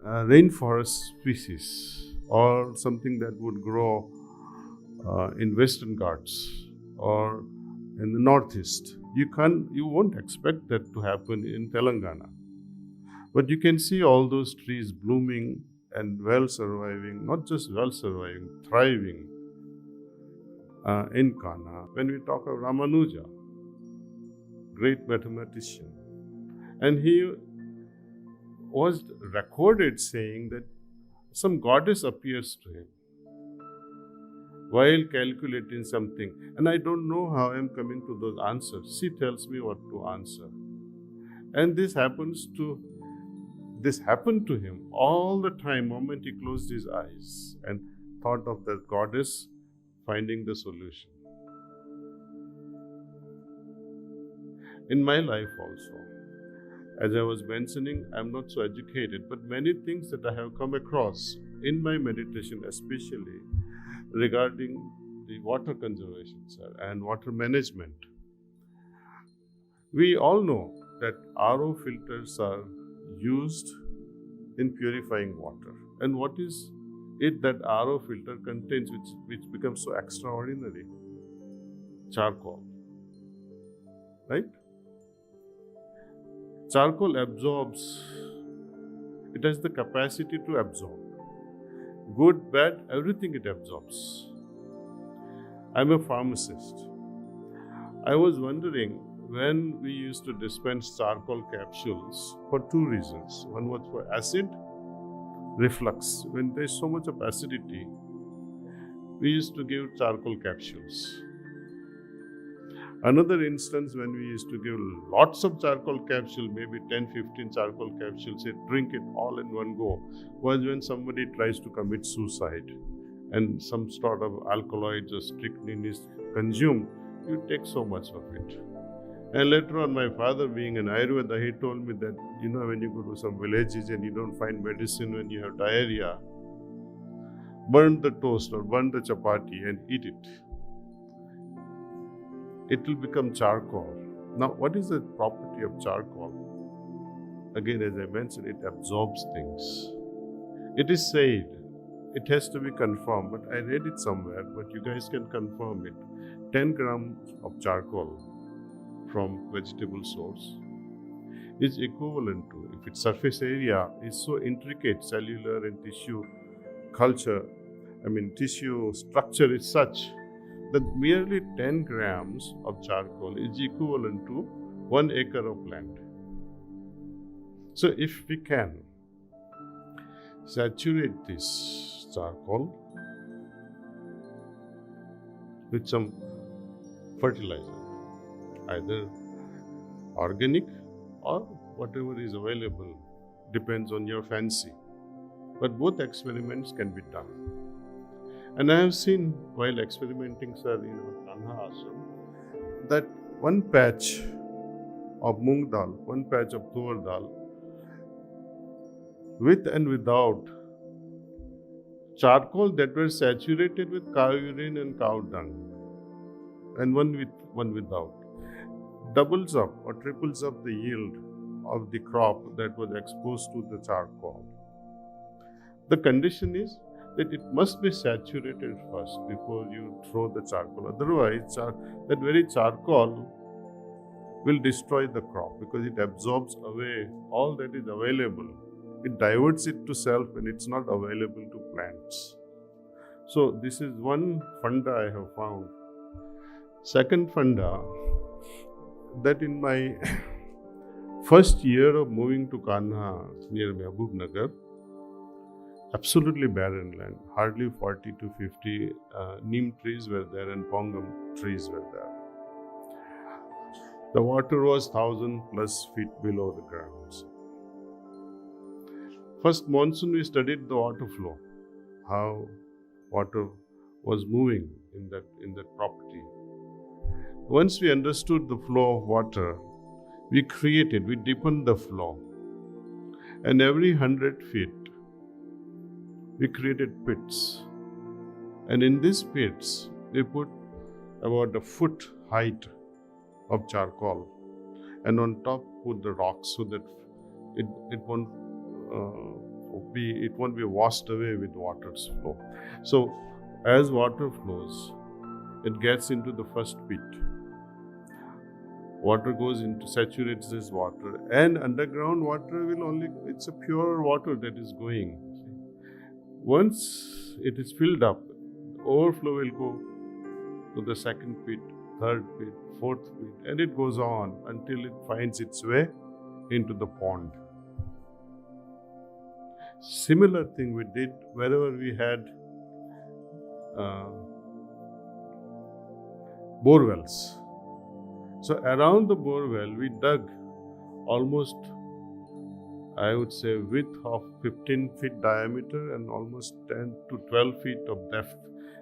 rainforest species or something that would grow in Western Ghats or in the Northeast. You won't expect that to happen in Telangana. But you can see all those trees blooming and well surviving, not just well surviving, thriving in Kana. When we talk of Ramanuja, great mathematician, and he was recorded saying that some goddess appears to him while calculating something. And I don't know how I'm coming to those answers. She tells me what to answer. And this happened to him all the time, moment he closed his eyes and thought of the goddess finding the solution. In my life also, as I was mentioning, I'm not so educated, but many things that I have come across in my meditation, especially regarding the water conservation, sir, and water management. We all know that RO filters are used in purifying water. And what is it that RO filter contains which becomes so extraordinary? Charcoal, right? Charcoal absorbs. It has the capacity to absorb. Good, bad, everything it absorbs. I'm a pharmacist. I was wondering when we used to dispense charcoal capsules for two reasons. One was for acid reflux. When there's so much of acidity, we used to give charcoal capsules. Another instance when we used to give lots of charcoal capsule, maybe 10-15 charcoal capsules, say drink it all in one go, was when somebody tries to commit suicide and some sort of alkaloids or strychnine is consumed. You take so much of it. And later on, my father being an Ayurveda, he told me that, when you go to some villages and you don't find medicine when you have diarrhea, burn the toast or burn the chapati and eat it. It will become charcoal. Now, what is the property of charcoal? Again, as I mentioned, it absorbs things. It is said, it has to be confirmed, but I read it somewhere, but you guys can confirm it. 10 grams of charcoal from vegetable source is equivalent to, if its surface area is so intricate, cellular and tissue tissue structure is such that merely 10 grams of charcoal is equivalent to 1 acre of land. So if we can saturate this charcoal with some fertilizer, either organic or whatever is available, depends on your fancy. But both experiments can be done. And I have seen while experimenting, sir, in Kanha Ashram, that one patch of moong dal, one patch of tur dal, with and without charcoal that were saturated with cow urine and cow dung, and one with, one without, doubles up or triples up the yield of the crop that was exposed to the charcoal. The condition is that it must be saturated first before you throw the charcoal. Otherwise, that very charcoal will destroy the crop because it absorbs away all that is available. It diverts it to self and it's not available to plants. So this is one funda I have found. Second funda, that in my first year of moving to Kanha near Mahbubnagar, absolutely barren land, hardly 40 to 50 neem trees were there and pongam trees were there. The water was 1,000 plus feet below the ground. First monsoon we studied the water flow, how water was moving in that property. Once we understood the flow of water, we deepened the flow. And every 100 feet, we created pits. And in these pits, we put about a foot height of charcoal. And on top put the rocks so that it won't it won't be washed away with water's flow. So as water flows, it gets into the first pit. Water goes into, saturates this water, and underground water will only, it's a pure water that is going. Once it is filled up, overflow will go to the second pit, third pit, fourth pit, and it goes on until it finds its way into the pond. Similar thing we did wherever we had bore wells. So around the bore well, we dug almost, I would say, width of 15 feet diameter and almost 10 to 12 feet of depth.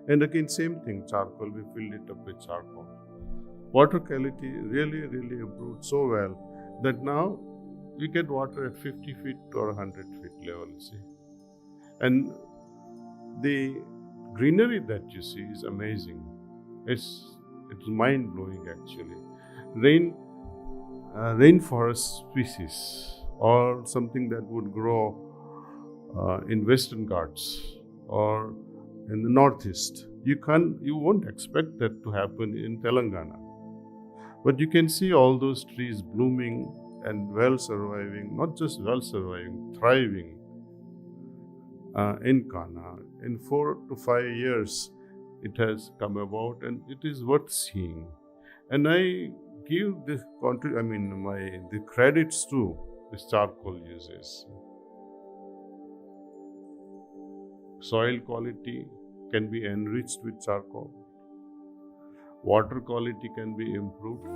And again, same thing, charcoal, we filled it up with charcoal. Water quality really improved so well that now we get water at 50 feet or 100 feet level, see. And the greenery that you see is amazing. It's mind-blowing actually. Rainforest species or something that would grow in Western Ghats or in the Northeast. You won't expect that to happen in Telangana. But you can see all those trees blooming and well surviving, not just well surviving, thriving in Kana. In 4 to 5 years, it has come about and it is worth seeing. And I give the credits to this charcoal uses. Soil quality can be enriched with charcoal. Water quality can be improved.